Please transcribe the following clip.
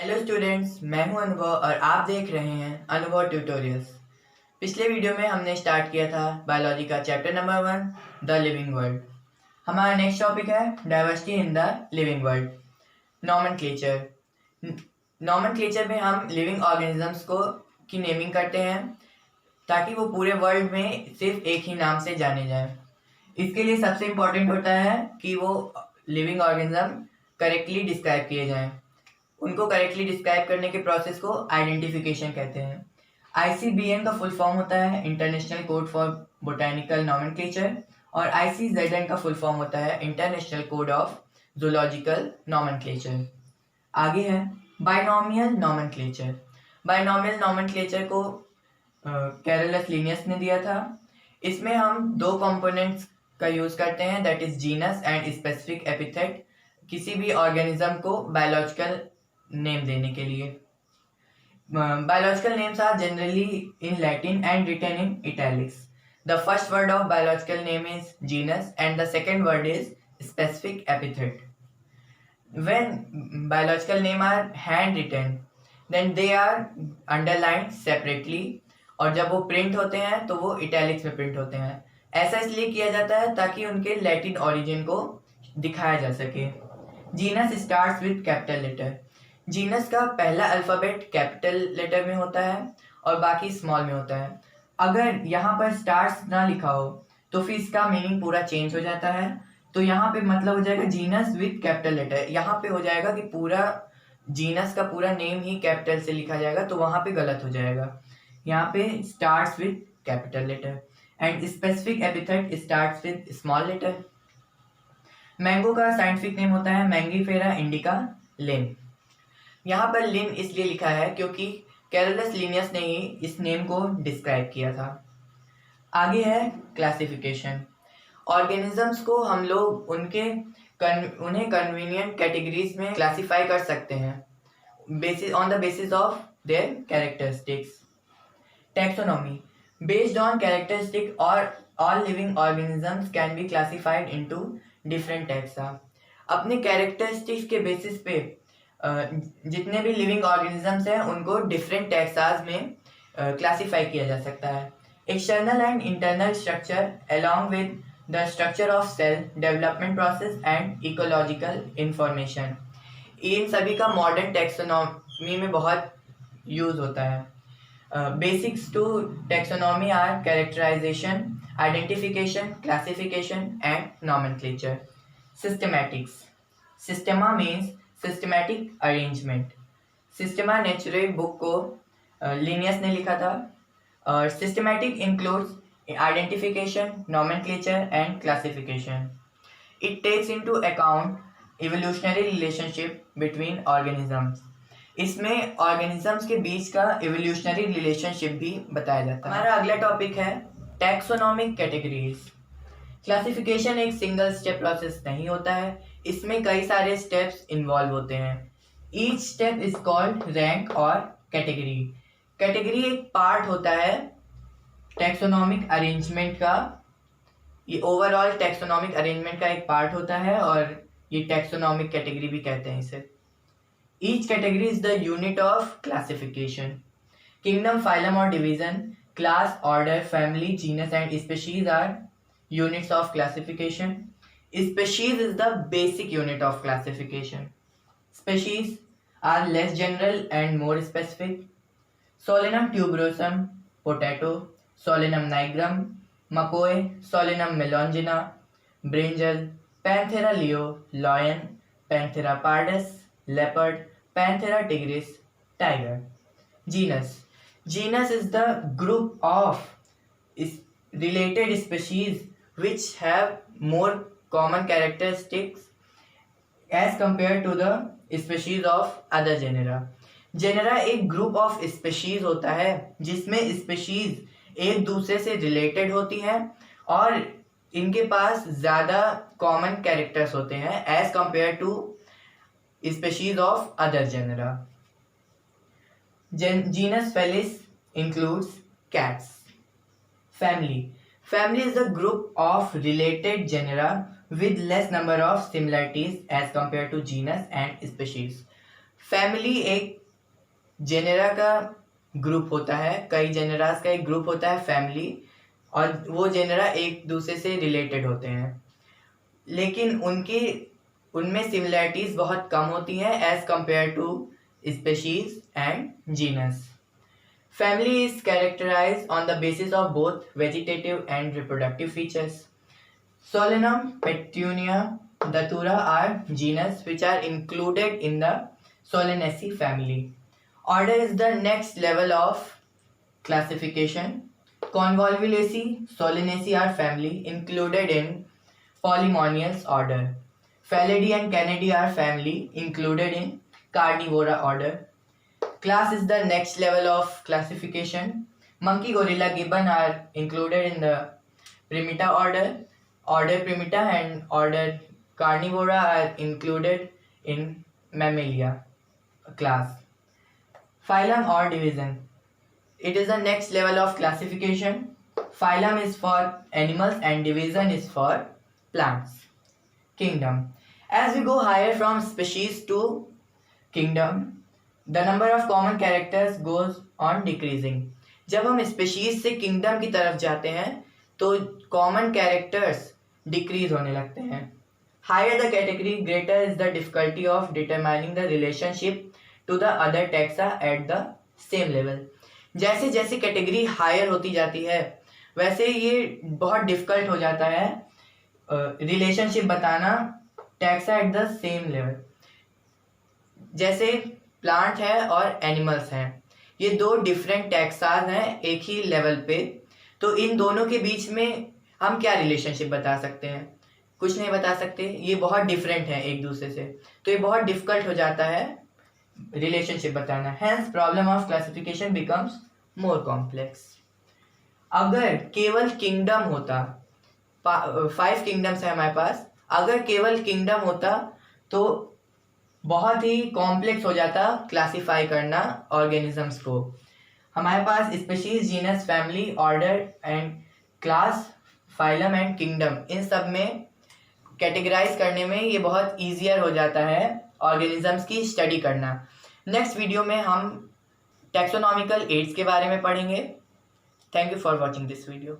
Hello students, मैं हूं अनुभव और आप देख रहे हैं अनुभव ट्यूटोरियल्स। पिछले वीडियो में हमने स्टार्ट किया था बायोलॉजी का chapter number 1 the living world. हमारा नेक्स्ट टॉपिक है diversity in the living world. Nomenclature में हम लिविंग ऑर्गेनिजम्स को की नेमिंग करते हैं ताकि वो पूरे वर्ल्ड में सिर्फ एक ही नाम से जाने जाएं। इसके लिए सबसे इम्पोर्टेंट होता है कि वो लिविंग ऑर्गेनिज्म करेक्टली डिस्क्राइब किए जाएं। उनको करेक्टली डिस्क्राइब करने के प्रोसेस को आइडेंटिफिकेशन कहते हैं। ICBN का फुल फॉर्म होता है international code for botanical nomenclature और ICZN का फुल फॉर्म होता है international code of zoological nomenclature. आगे है बाइनोमियल नॉमेनक्लेचर। बाइनोमियल नॉमेनक्लेचर को कैरोलस लिनियस ने दिया था। इसमें हम दो कंपोनेंट्स का यूज करते हैं, that is genus and specific epithet, किसी भी ऑर्गेनिज्म को बायोलॉजिकल नेम देने के लिए। Biological names are generally in Latin and written in italics. The first word of biological name is genus and the second word is specific epithet. When biological name are handwritten, then they are underlined separately और जब वो print होते हैं तो वो italics में print होते हैं। ऐसा इसलिए किया जाता है ताकि उनके लैटिन ओरिजिन को दिखाया जा सके। Genus starts with capital letter. Genus का पहला अल्फ़ाबेट कैपिटल लेटर में होता है और बाकी स्मॉल में होता है। अगर यहाँ पर स्टार्स ना लिखा हो तो फिर इसका मीनिंग पूरा चेंज हो जाता है। तो यहाँ पे मतलब हो जाएगा जीनस विद कैपिटल लेटर। यहाँ पे हो जाएगा कि पूरा जीनस का पूरा नेम ही कैपिटल से लिखा जाएगा, तो वहाँ पे गलत हो जाएगा। यहाँ पे starts with capital letter and specific epithet starts with small letter. Mango का साइंटिफिक नेम होता है मैंगीफेरा इंडिका लिन। यहाँ पर लिन इसलिए लिखा है क्योंकि कैरोलस लिनियस ने ही इस नेम को डिस्क्राइब किया था। आगे है क्लासिफिकेशन। ऑर्गेनिजम्स को हम लोग उन्हें कन्वीनियंट कैटेगरीज में क्लासीफाई कर सकते हैं on the basis of their characteristics. Taxonomy based on characteristic और all living organisms can be classified into different taxa. अपने कैरेक्टरिस्टिक्स के बेसिस पे जितने भी लिविंग ऑर्गेनिजम्स हैं उनको डिफरेंट टैक्साज में क्लासीफाई किया जा सकता है। External and internal structure along with the structure of cell development process and ecological information, इन सभी का मॉडर्न टैक्सोनॉमी में बहुत यूज होता है। Basics to taxonomy are characterisation, identification, classification and nomenclature. Systematics. Systema means systematic arrangement. Systema Naturae book को Linnaeus ने लिखा था और systematic includes identification, nomenclature and classification. It takes into account evolutionary relationship between organisms. इसमें organisms के बीच का evolutionary relationship भी बताया जाता है। हमारा अगला टॉपिक है taxonomic categories. क्लासिफिकेशन एक सिंगल स्टेप प्रोसेस नहीं होता है, इसमें कई सारे स्टेप्स इन्वॉल्व होते हैं। Each step is called rank और कैटेगरी। कैटेगरी एक पार्ट होता है टैक्सोनॉमिक अरेंजमेंट का। ये ओवरऑल टैक्सोनॉमिक अरेंजमेंट का एक पार्ट होता है और ये टैक्सोनॉमिक कैटेगरी भी कहते हैं इसे। Each category is the unit of classification. Kingdom, phylum और division, class, order, family, genus and species are units of classification. Species is the basic unit of classification. Species are less general and more specific. Solanum tuberosum potato, Solanum nigrum मकोए, Solanum melongena brinjal, Panthera leo lion, Panthera pardus leopard, Panthera tigris tiger. Genus. Genus is the group of related species which have more common characteristics as compared to the species of other genera. Genera एक group of species होता है जिसमें species एक दूसरे से related होती हैं और इनके पास ज़्यादा कॉमन कैरेक्टर्स होते हैं as compare to species of other genera. Genus Felis includes cats. Family. Family is the group of related genera with less number of similarities as compared to genus and species. Family एक genera का group होता है, कई जेनेरास का एक group होता है family, और वो जेनेरा एक दूसरे से रिलेटेड होते हैं, लेकिन उनमें सिमिलैरिटीज बहुत कम होती हैं as compare to species and genus. Family is characterized on the basis of both vegetative and reproductive features. Solanum, Petunia, Datura are genus which are included in the Solanaceae family. Order is the next level of classification. Convolvulaceae, Solanaceae are family included in Polymonials order. Felidae and Canidae are family included in Carnivora order. Class is the next level of classification. Monkey, gorilla, gibbon are included in the Primata order. Order Primata and order Carnivora are included in Mammalia class. Phylum or division. It is the next level of classification. Phylum is for animals and division is for plants. Kingdom. As we go higher from species to kingdom, the number of common characters goes on decreasing. जब हम species से kingdom की तरफ जाते हैं तो common characters decrease होने लगते हैं. Higher the category, greater is the difficulty of determining the relationship to the other taxa at the same level. जैसे जैसे कैटेगरी हायर होती जाती है वैसे ये बहुत डिफिकल्ट हो जाता है रिलेशनशिप बताना taxa at the same level. जैसे प्लांट है और एनिमल्स हैं, ये दो डिफरेंट टैक्साज हैं एक ही लेवल पे, तो इन दोनों के बीच में हम क्या रिलेशनशिप बता सकते हैं? कुछ नहीं बता सकते, ये बहुत डिफरेंट है एक दूसरे से, तो ये बहुत डिफिकल्ट हो जाता है रिलेशनशिप बताना. Hence problem of classification becomes more complex. अगर केवल किंगडम होता, 5 किंगडम्स है हमारे पास, अगर केवल किंगडम होता तो बहुत ही कॉम्प्लेक्स हो जाता क्लासिफाई करना ऑर्गेनिजम्स को. हमारे पास species, genus, family, order and class, phylum and kingdom, इन सब में कैटेगराइज करने में ये बहुत ईजियर हो जाता है ऑर्गेनिजम्स की स्टडी करना. नेक्स्ट वीडियो में हम टैक्सोनॉमिकल एड्स के बारे में पढ़ेंगे. Thank you for watching this video.